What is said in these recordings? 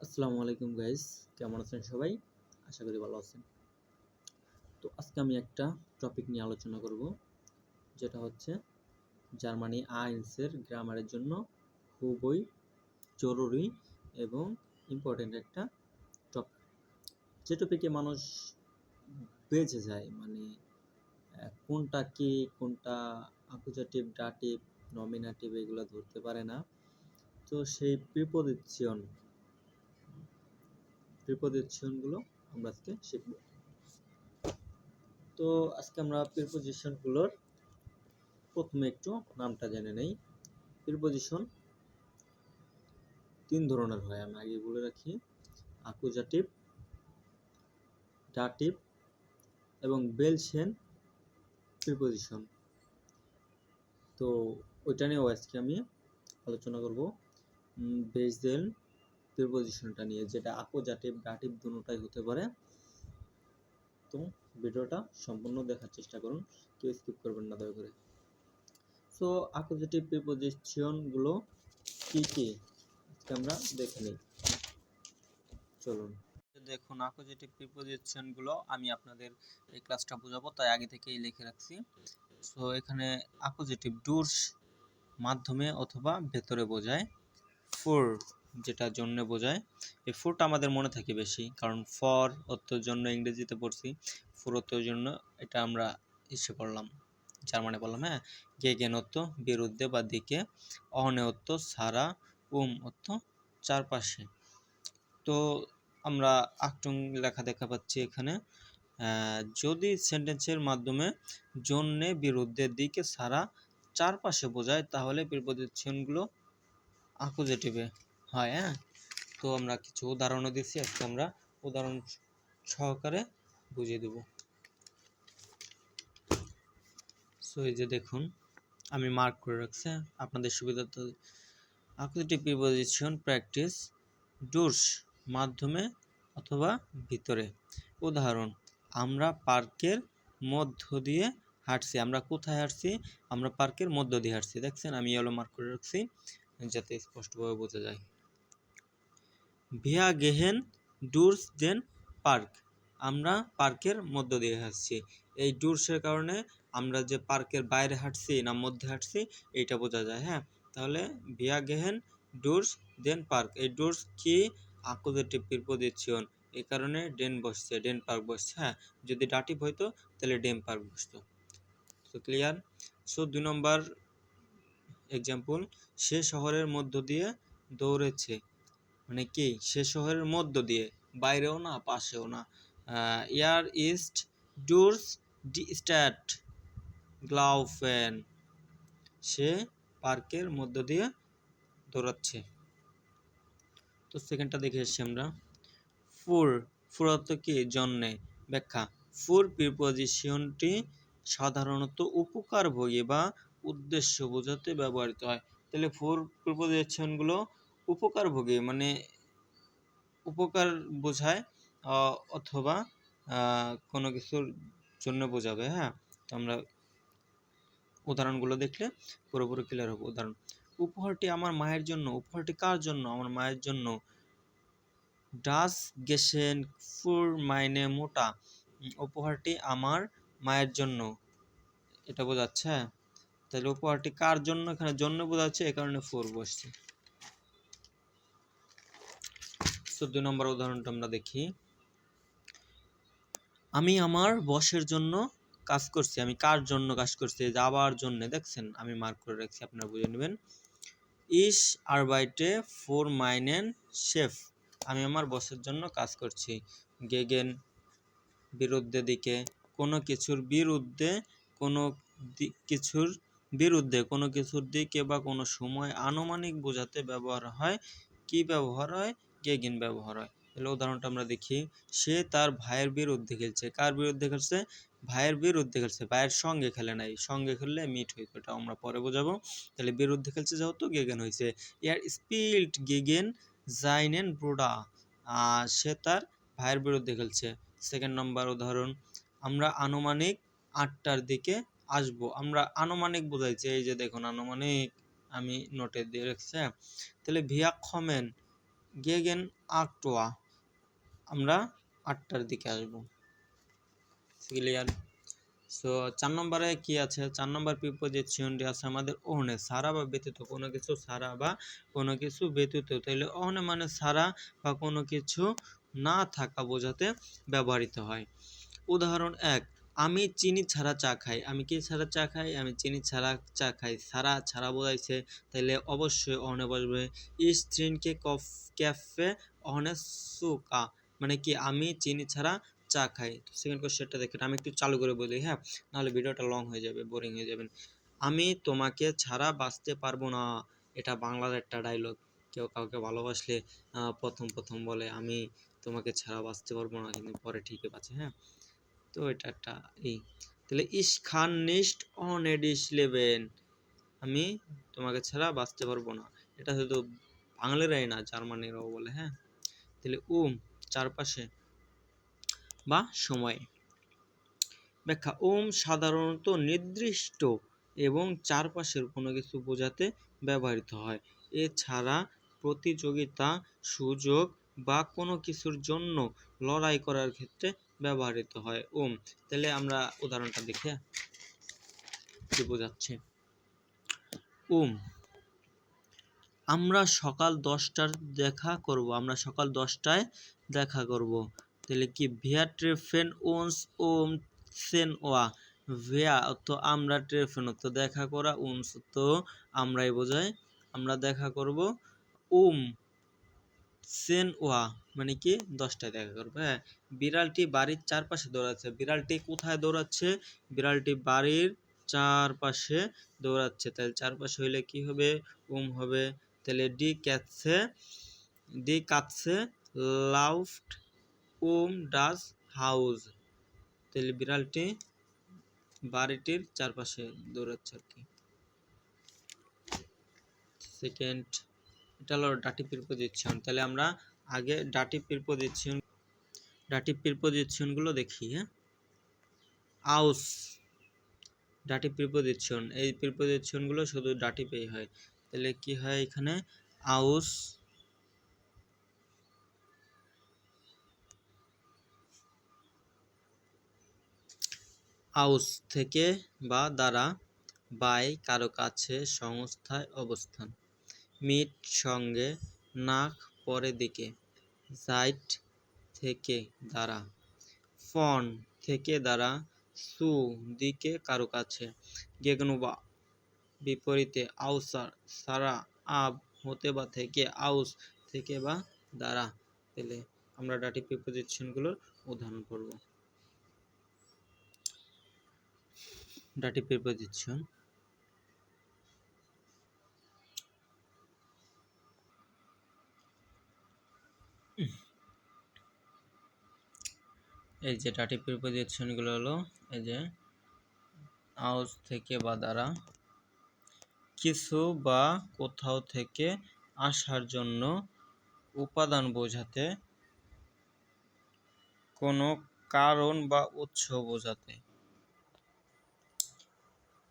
আসসালামু আলাইকুম গাইস, কেমন আছেন সবাই? আশা করি ভালো আছেন। তো আজকে আমি একটা টপিক নিয়ে আলোচনা করব, যেটা হচ্ছে জার্মানি আইনসের গ্রামারের জন্য খুবই জরুরি এবং ইম্পর্টেন্ট একটা টপিক। যে টপিকে মানুষ বেঁচে যায়, মানে কোনটা কি, কোনটা অ্যাকুজেটিভ, ডাটিভ, নমিনেটিভ এগুলো ধরতে পারে না। তো সেই প্রিপোজিশনগুলো আমরা আজকে শিখব। তো আজকে আমরা প্রিপোজিশনগুলোর প্রথমে একটু নামটা জেনে নেই। প্রিপোজিশন তিন ধরনের হয়, আমি আগে বলে রাখি: অ্যাকুজাটিভ, ডাটিভ এবং বেলশেন প্রিপোজিশন। তো ওইটা নিয়েও আজকে আমি আলোচনা করব। বেসেল প্রিপোজিশনটা নিয়ে, যেটা অ্যাকুজাটিভ, ডাটিভ দুটোটাই হতে পারে। তো ভিডিওটা সম্পূর্ণ দেখার চেষ্টা করুন, কেউ স্কিপ করবেন না দয়া করে। সো অ্যাকুজাটিভ প্রিপোজিশনগুলো কি কি আজকে আমরা দেখে নিই, চলুন। দেখুন, অ্যাকুজেটিভ প্রিপোজিশনগুলো আমি আপনাদের এই ক্লাসটা বোঝাবো, তাই আগে থেকেই লিখে রাখছি। সো এখানে অ্যাকুজেটিভ ডুরস মাধ্যমে অথবা ভেতরে বোঝায়। ফর যেটা জন্য বোঝায়, এই ফরটা আমাদের মনে থাকে বেশি, কারণ ফর অর্থের জন্য ইংরেজিতে পড়ছি, ফর অর্থের জন্য এটা আমরা পড়লাম, জার্মানে পড়লাম। হ্যাঁ, গেগেন অর্থ বিরুদ্ধে বা দিকে, অহনে অর্থ ছাড়া, অর্থ চারপাশে। তো আমরা আক্টুং লেখা দেখা পাচ্ছি এখানে। যদি সেন্টেন্সের মাধ্যমে জন্যে, বিরুদ্ধে, দিকে, ছাড়া, চারপাশে বোঝায়, তাহলে প্রিপোজিশনগুলো অ্যাকুজেটিভে হয়। হ্যাঁ, তো আমরা কিছু উদাহরণও দিচ্ছি, আজকে আমরা উদাহরণ সহকারে বুঝিয়ে দেব। সো এই যে দেখুন, আমি মার্ক করে রাখছি আপনাদের সুবিধার্থে। অ্যাকুজেটিভ প্রিপোজিশন প্র্যাকটিস ডুরস মাধ্যমে অথবা ভিতরে। উদাহরণ: আমরা পার্কের মধ্য দিয়ে হাঁটছি। আমরা কোথায় হাঁটছি? আমরা পার্কের মধ্য দিয়ে হাঁটছি। দেখছেন, আমি ইয়েলো মার্ক করে রাখছি যাতে স্পষ্টভাবে বোঝা যায়। ভিয়া গেহেন ডুরস দেন পার্ক। আমরা পার্কের মধ্য দিয়ে হাঁটছি। এই ডুরসের কারণে আমরা যে পার্কের বাইরে হাঁটছি না মধ্যে হাঁটছি এইটা বোঝা যায়। হ্যাঁ, তাহলে ভিয়া গেহেন ডুরস দেন পার্ক, এই ডুরস কি? অ্যাকুজেটিভ প্রিপোজিশন, এই কারণে ডেন বসছে, ডেন পার্ক বসছে। হ্যাঁ, যদি ডাটিভ হইতো তাহলে ডেন পার্ক বসতো। তো ক্লিয়ার? সো 2 নম্বর এক্সাম্পল: সে শহরের মধ্য দিয়ে দৌড়েছে। মানে কি? সে শহরের মধ্য দিয়ে, বাইরেও না পাশেও না। ইয়ার ইস্ট ডুরস ডি স্ট্যাট গ্লাউফেন। সে পার্কের মধ্য দিয়ে দৌড়াচ্ছে। তো সেকেন্ডটা দেখে এসছি আমরা। ফুর, ফুর অর্থ কি? জন্যে। ব্যাখ্যা: ফুর প্রিপোজিশনটি সাধারণত উপকারভোগী বা উদ্দেশ্য বোঝাতে ব্যবহৃত হয়। তাহলে ফুর প্রিপোজিশনগুলো উপকারভোগী মানে উপকার বোঝায়, অথবা কোনো কিছুর জন্য বোঝাবে। হ্যাঁ, তো আমরা উদাহরণগুলো দেখলে পুরোপুরি ক্লিয়ার হবে। উদাহরণ: উপহারটি আমার মায়ের জন্য। উপহারটি কার জন্য? আমার মায়ের জন্য। ডাস গেশেন ফুর মাইনে মোটা। উপহারটি আমার মায়ের জন্য, এটা বোঝাচ্ছে। তাহলে উপহারটি কার জন্য, এখানে জন্য বোঝাচ্ছে, এ কারণে ফুর বসছে। 2 নম্বর উদাহরণটা আমরা দেখি। আমি আমার বসের জন্য কাজ করছি। আমি কার জন্য কাজ করছি? যাবার জন্য। দেখছেন, আমি মার্ক করে রাখছি, আপনারা বুঝে নেবেন। ইস আরবাইটে ফর মাইনেন শেফ। আমি আমার বসের জন্য কাজ করছি। গেগেন বিরুদ্ধে, দিকে, কোনো কিছুর বিরুদ্ধে, কোনো কিছুর বিরুদ্ধে, কোনো কিছুর দিকে বা কোনো সময় আনুমানিক বোঝাতে ব্যবহার হয়। কি ব্যবহার হয়? গেগেন ব্যবহার হয়। তাহলে উদাহরণটা আমরা দেখি। সে তার ভাইয়ের বিরুদ্ধে খেলছে। কার বিরুদ্ধে খেলছে? ভাইয়ের বিরুদ্ধে খেলছে। ভাইয়ের সঙ্গে খেলে নাই, সঙ্গে খেললে মিট হইতো, এটা আমরা পরে বোঝাবো। তাহলে বিরুদ্ধে খেলছে যেহেতু গেগেন হয়েছে। ইয়ার স্পিল্ট গেগেন জাইনেন ব্রোডা। সে তার ভাইয়ের বিরুদ্ধে খেলছে। সেকেন্ড নম্বর উদাহরণ: আমরা আনুমানিক 8টার দিকে আসব। আমরা আনুমানিক বোঝাইছে, এই যে দেখুন আনুমানিক, আমি নোটে দিয়ে রাখছি। তাহলে ভিয়া খমেন গেগেন 8টা, আমরা 8টার দিকে আসব। ক্লিয়ার? সো 4 নম্বরে কি আছে? 4 নম্বর প্রিপোজিশনটি আছে আমাদের ওহনে, ছাড়া বা ব্যতীত, কোনো কিছু ছাড়া বা কোনো কিছু ব্যতীত। তাহলে ওহনে মানে ছাড়া বা কোনো কিছু না থাকা বোঝাতে ব্যবহৃত হয়। উদাহরণ 1, আমি চিনি ছাড়া চা খাই। আমি কি ছাড়া চা খাই? আমি চিনি ছাড়া চা খাই। ছাড়া ছাড়া বোঝাইছে, তাহলে অবশ্যই ওহনে বসবে ইস ট্রিনকে ক্যাফে ওহনে সুকা, মানে কি আমি চিনি ছাড়া চা খাই। সেকেন্ড কোশ্চেনটা দেখেন, আমি একটু চালু করে বলি, হ্যাঁ, নাহলে ভিডিওটা লং হয়ে যাবে, বোরিং হয়ে যাবেন। আমি তোমাকে ছাড়া বাঁচতে পারবো না, এটা বাংলার একটা ডায়লগ। কেউ কাউকে ভালোবাসলে প্রথম বলে আমি তোমাকে ছাড়া বাঁচতে পারবো না, কিন্তু পরে ঠিকই বাঁচে, হ্যাঁ। তো এটা একটা তাহলে ইস খান নিস্ট অনেডিস লেবেন, আমি তোমাকে ছাড়া বাঁচতে পারবো না, এটা শুধু বাঙালিরাই না, জার্মানিরাও বলে, হ্যাঁ। তাহলে চারপাশে বা সময়। ব্যাখ্যা, সাধারণত নির্দিষ্ট এবং চারপাশের কোনো কিছু বোঝাতে ব্যবহৃত হয়। এছাড়া প্রতিযোগিতা, সুযোগ বা কোনো কিছুর জন্য লড়াই করার ক্ষেত্রে ব্যবহৃত হয়। তাহলে আমরা উদাহরণটা দেখে কি বোঝাচ্ছে। আমরা সকাল 10টার দেখা করব, আমরা সকাল 10টায় দেখা করব। তাহলে কি ভিয়া ট্রেফেন ওন্স সেন ওয়া, ভিয়া তো আমরা, ট্রেফেন তো দেখা করা, উন্স তো আমরাই বোঝাই, আমরা দেখা করব। সেন ওয়া মানে কি 10টায় দেখা করবো, হ্যাঁ। বিড়ালটি বাড়ির চারপাশে দৌড়াচ্ছে। বিড়ালটি কোথায় দৌড়াচ্ছে? বিড়ালটি বাড়ির চারপাশে দৌড়াচ্ছে। তাহলে চারপাশে হইলে কি হবে? হবে। তাহলে ডি কাটছে লাউফট ডাস হাউস। তাহলে বিড়ালটি বাড়িটির চারপাশে দৌড়াচ্ছে আর কি। সেকেন্ড, এটা হলো ডাটিভ প্রিপোজিশন। তাহলে আমরা আগে ডাটিভ প্রিপোজিশনগুলো দেখি, হ্যাঁ। আউস ডাটিভ প্রিপোজিশন, এই প্রিপোজিশনগুলো শুধু ডাটিভেই হয়। তাহলে কি হয় এখানে? আউস আউস থেকে বা দ্বারা, বাই কারো কাছে, সংস্থায়, অবস্থান। মিট সঙ্গে, নাক পরে দিকে, সাইট থেকে দ্বারা, ফন থেকে দ্বারা, সু দিকে কারো কাছে, গেগনুবা বিপরীতে, আউসার সারা, আব হতে বা থেকে, আউস থেকে বা দ্বারা। তাহলে আমরা ডাটিভ প্রিপোজিশনগুলোর উদাহরণ পড়ব। ডাটিভ প্রিপোজিশন, এই যে ডাটিভ প্রিপোজিশনগুলো হলো এই যে আউস থেকে বা দ্বারা, কিছু বা কোথাও থেকে আসার জন্য, উপাদান বোঝাতে, কোনো কারণ বা উৎস বোঝাতে,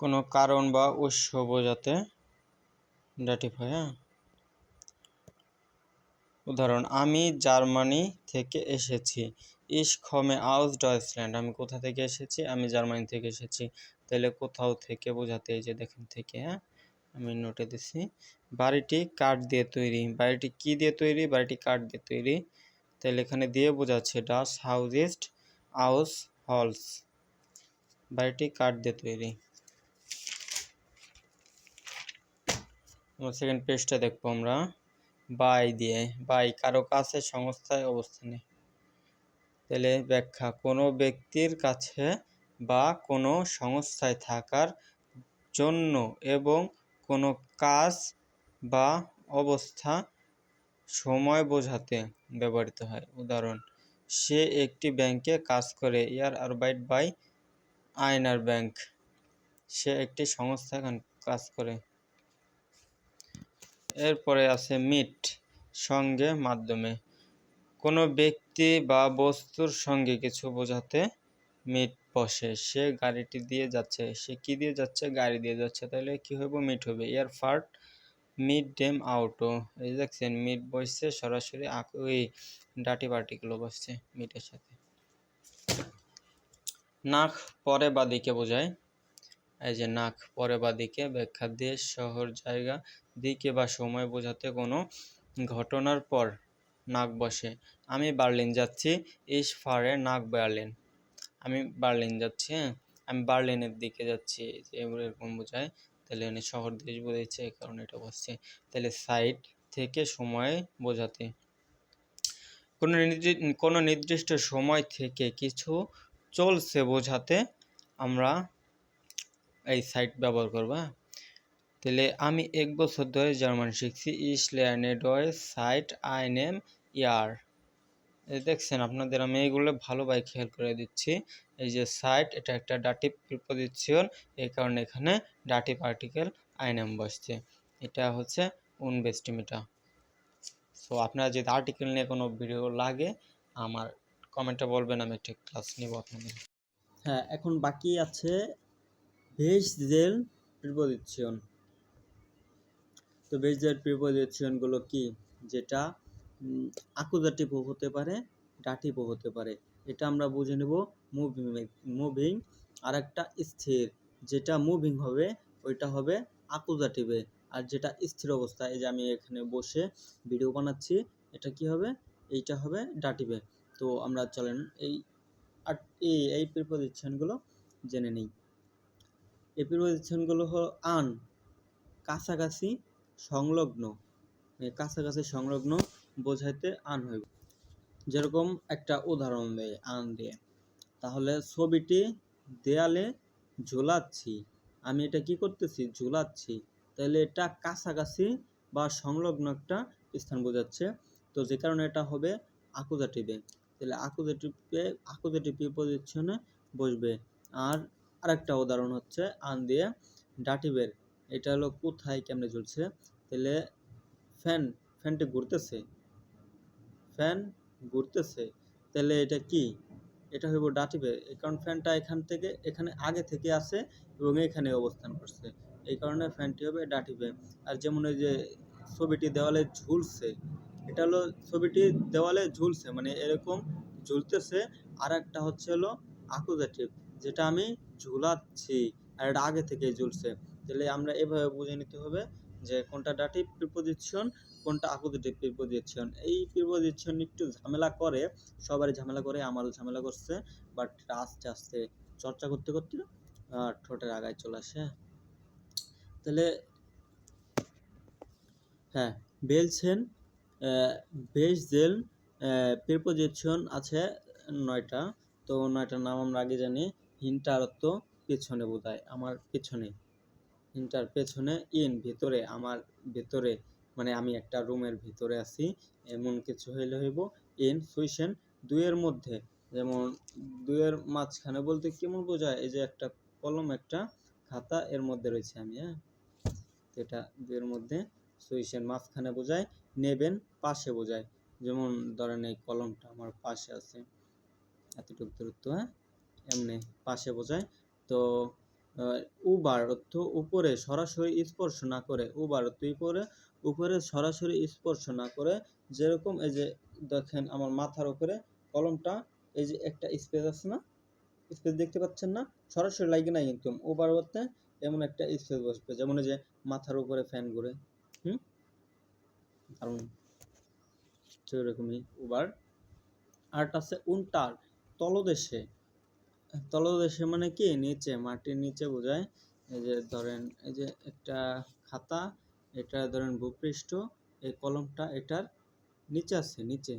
কোনো কারণ বা উৎস বোঝাতে ডাটিভ হয়, হ্যাঁ। উদাহরণ, আমি জার্মানি থেকে এসেছি। ইস কমে আউস ডয়েচল্যান্ড, আমি কোথা থেকে এসেছি? আমি জার্মানি থেকে এসেছি। তাহলে কোথাও থেকে বোঝাতে, এই যে দেখেন থেকে, হ্যাঁ, আমি নোটে দিছি। বাড়িটি কাঠ দিয়ে তৈরি। বাড়িটি কি দিয়ে তৈরি? বাড়িটি কাঠ দিয়ে তৈরি। তাহলে এখানে দিয়ে বোঝাচ্ছে ডাস হাউস ইস্ট আউস হলস, বাড়িটি কাঠ দিয়ে তৈরি। সেকেন্ড পেজটা দেখবো আমরা। বাই দিয়ে, বাই কারো কাছে, সংস্থায়, অবস্থানে। তাহলে ব্যাখ্যা, কোনো ব্যক্তির কাছে বা কোনো সংস্থায় থাকার জন্য এবং কোনো কাজ বা অবস্থা, সময় বোঝাতে ব্যবহৃত হয়। উদাহরণ, সে একটি ব্যাংকে কাজ করে, ইয়ার আরবাইট বাই আইনার ব্যাংক, সে একটি সংস্থায় কাজ করে। এরপরে আছে মিট সঙ্গে, মাধ্যমে, কোনো ব্যক্তি বা বস্তুর সঙ্গে কিছু বোঝাতে মিট বসে। সে গাড়িটি দিয়ে যাচ্ছে, সে কি দিয়ে যাচ্ছে? গাড়ি দিয়ে যাচ্ছে। তাহলে কি হবে? মিট হবে। এয়ার ফার্ট মিড ডেম আউটো, এই দেখছেন মিড বসছে সরাসরি ওই ডাটি পার্টিকেলও বসছে মিডের সাথে। নাক পরে বা দিকে বোঝায়, এই যে নাক পরে বা দিকে, ব্যাখ্যা দেশ, শহর, জায়গা, দিকে বা সময় বোঝাতে কোনো ঘটনার পর নাক বসে। আমি বার্লিন যাচ্ছি, ইস ফারে নাক বার্লিন, আমি বার্লিন যাচ্ছি, হ্যাঁ আমি বার্লিনের দিকে যাচ্ছি, এরকম বোঝায়। তাহলে এখানে শহর দেশ বোঝাচ্ছে, এই কারণে এটা বসছে। তাহলে সাইড থেকে সময় বোঝাতে, কোনো নির্দিষ্ট সময় থেকে কিছু চলছে বোঝাতে আমরা এই সাইট ব্যবহার করব। তাহলে আমি 1 বছর ধরে জার্মান শিখছি, ইস লেয়ার্নে ডয়েচ সাইট আইনেম ইয়ার। দেখছেন আপনাদের আমি এইগুলো ভালোভাবে খেয়াল করে দিচ্ছি। এই যে সাইট, এটা একটা ডাটিভ প্রিপোজিশন, এই কারণে এখানে ডাটিভ আর্টিকেল আইনেম বসছে। এটা হচ্ছে উনবেস্টিমিটা। সো আপনারা যদি আর্টিকেল নিয়ে কোনো ভিডিও লাগে আমার কমেন্টে বলবেন, আমি একটা ক্লাস নিব আপনাদের। হ্যাঁ, এখন বাকি আছে ভেজেল প্রিপোজিশন। তো ভেজেল প্রিপোজিশনগুলো কি? যেটা অ্যাকুজাটিভও হতে পারে, ডাটিভও হতে পারে। এটা আমরা বুঝে নেব মুভিং। আর একটা স্থির, যেটা মুভিং হবে ওইটা হবে অ্যাকুজাটিভে, আর যেটা স্থির অবস্থায়, এই যে আমি এখানে বসে ভিডিও বানাচ্ছি, এটা কি হবে? এইটা হবে ডাটিভে। তো আমরা চলেন এই প্রিপোজিশনগুলো জেনে নিই। এই প্রিপোজিশনগুলো হলো আন, কাছাকাছি, সংলগ্ন, কাছাকাছি সংলগ্ন বোঝাইতে আন হইব। যেরকম একটা উদাহরণ দেয় আন দিয়ে, তাহলে ছবিটি দেয়ালে ঝোলাচ্ছি, আমি এটা কি করতেছি? ঝোলাচ্ছি। তাহলে এটা কাছাকাছি বা সংলগ্ন একটা স্থান বোঝাচ্ছে। তো যে কারণে এটা হবে অ্যাকুজাটিভে। তাহলে অ্যাকুজাটিভ প্রিপোজিশনে বসবে। আর আরেকটা উদাহরণ হচ্ছে আন দিয়ে ডাটিভের, এটা হলো কোথায় কেমনে ঝুলছে। তাহলে ফ্যানটি ঘুরতেছে, ফ্যান ঘুরতেছে, তাহলে এটা কি? এটা হইব ডাটিভে, কারণ ফ্যানটা এখানে আগে থেকে আছে এবং এখানে অবস্থান করছে, এই কারণে ফ্যানটি হবে ডাটিভে। আর যেমন ওই যে ছবিটি দেওয়ালে ঝুলছে, এটা হলো ছবিটি দেওয়ালে ঝুলছে মানে এরকম ঝুলতেছে। আর একটা হচ্ছে হলো অ্যাকুজাটিভ, যেটা আমি ঝুলাচ্ছি আর এটা আগে থেকে ঝুলছে। তাহলে আমরা এভাবে বুঝে নিতে হবে যে কোনটা ডাটিভ প্রিপোজিশন, কোনটা অ্যাকুজাটিভ প্রিপোজিশন। এই প্রিপোজিশন একটু ঝামেলা করে, সবারই ঝামেলা করে, আমারও ঝামেলা করছে, বাট আস্তে আস্তে চর্চা করতে করতে ঠোঁটের আগায় চলে আসে। তাহলে হ্যাঁ, বেলছেন বেজেল প্রিপোজিশন আছে 9টা। তো 9টার নাম আমরা আগে জানি। হিন্টার অর্থ পেছনে বোঝায়, আমার পেছনে। হিন্টার পেছনে, ইন ভিতরে, আমার ভিতরে, মানে আমি একটা রুমের ভিতরে আছি এমন কিছু হইলে হইব। ইন সুইশন দুইয়ের মধ্যে, যেমন দুইয়ের মাঝখানে বলতে কেমন বোঝায়? এই যে একটা কলম একটা খাতা এর মধ্যে রয়েছে আমি, হ্যাঁ, এটা দুইয়ের মধ্যে। সুইশন মাঝখানে বোঝায়, নেবেন পাশে বোঝায়। যেমন ধরেন এই কলমটা আমার পাশে আছে, এতটুকু দূরত্ব, হ্যাঁ, এমনি পাশে বোঝায়। তো উবার অর্থ উপরে সরাসরি স্পর্শ না করে, উবার অর্থ উপরে সরাসরি স্পর্শ না করে। যেরকম এই যে দেখেন আমার মাথার উপরে কলমটা, এই যে একটা স্পেস আছে না, স্পেস দেখতে পাচ্ছেন না? সরাসরি লাগে না কিন্তু, উবার অর্থে এমন একটা স্পেস বসবে, যেমন এই যে মাথার উপরে ফ্যান ঘুরে, কারণ সেরকমই উবার। আরেকটা আছে উন্টার, তলদেশে। তলদেশে মানে কি? নিচে, মাটির নিচে বোঝায়। এই যে ধরেন এই যে একটা খাতা, এটা ধরেন ভূপৃষ্ঠ, এই কলমটা এটার নিচে আছে, নিচে,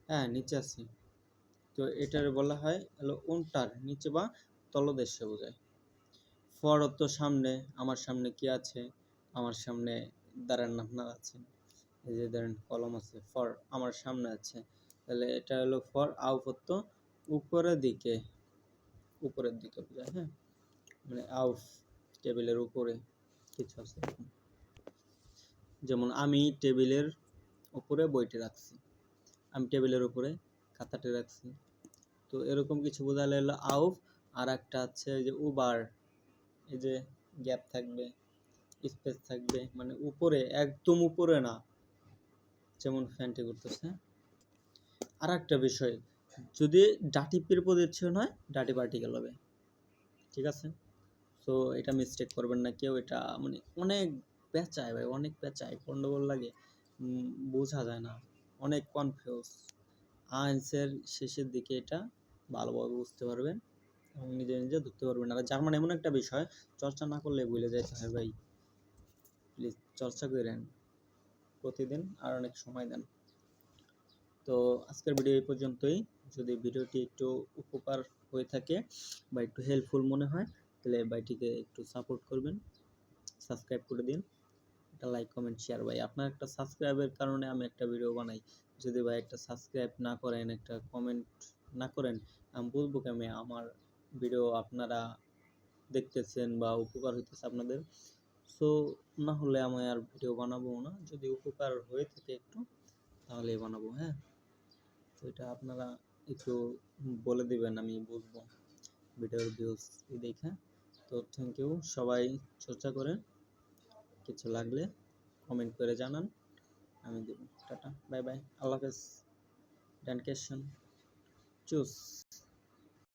হ্যাঁ নিচে আছে। তো এটার বলা হয় হলো উন্টার, নিচে বা তলদেশে বোঝায়। ফর অর্থ সামনে, আমার সামনে কি আছে? আমার সামনে দাঁড়ান আপনার আছে, এই যে ধরেন কলম আছে, ফর আমার সামনে আছে, তাহলে এটা হলো ফর। আউফ অর্থ উপরের দিকে, উপরের দিকে বোঝায়, হ্যাঁ, মানে আউফ টেবিলের উপরে কিছু আছে। যেমন আমি টেবিলের উপরে বইটি রাখছি, আমি টেবিলের উপরে খাতাটি রাখছি। তো এরকম কিছু বোঝালে হলো আউফ। আর একটা আছে যে উবার, এই যে গ্যাপ থাকবে, স্পেস থাকবে, মানে উপরে একদম উপরে না, যেমন ফ্যানটি করতেছে। আর একটা বিষয়, যদি ডাটি প্রিপোজিশন হয় ডাটি পার্টিকেল হবে, ঠিক আছে? তো এটা মিস্টেক করবেন না কেউ, এটা মানে অনেক পেঁচায় ভাই, অনেক পেঁচায়, গন্ডগোল লাগে, বোঝা যায় না, অনেক কনফিউজ। আনসার শেষের দিকে এটা ভালোভাবে বুঝতে পারবেন এবং নিজে নিজে ধরতে পারবেন। আর জার্মান এমন একটা বিষয়, চর্চা না করলে ভুলে যাইতে হয় ভাই, প্লিজ চর্চা করেন প্রতিদিন, আর অনেক সময় দেন। তো আজকের ভিডিও এই পর্যন্তই। যদি ভিডিওটি একটু উপকার হয়ে থাকে বা একটু হেল্পফুল মনে হয়, তাহলে ভাইটিকে একটু সাপোর্ট করবেন, সাবস্ক্রাইব করে দিন, একটা লাইক কমেন্ট শেয়ার। ভাই আপনার একটা সাবস্ক্রাইবের কারণে আমি একটা ভিডিও বানাই, যদি ভাই একটা সাবস্ক্রাইব না করেন, একটা কমেন্ট না করেন, আমি বলবো কেমনে আমার ভিডিও আপনারা দেখতেছেন বা উপকার হইতেছে আপনাদের। সো না হলে আমি আর ভিডিও বানাবো না, যদি উপকার হয়ে থাকে একটু তাহলে বানাবো। হ্যাঁ, তো এটা আপনারা একটু বলে দিবেন, আমি বুঝবো ভিডিওর ভিউজ দেখে। তো থ্যাংক ইউ, সবাই চর্চা করেন, কিছু লাগলে কমেন্ট করে জানান, আমি দেব। টাটা, বাই বাই, আল্লাহ হাফেজ, ড্যানকেশন, চুস।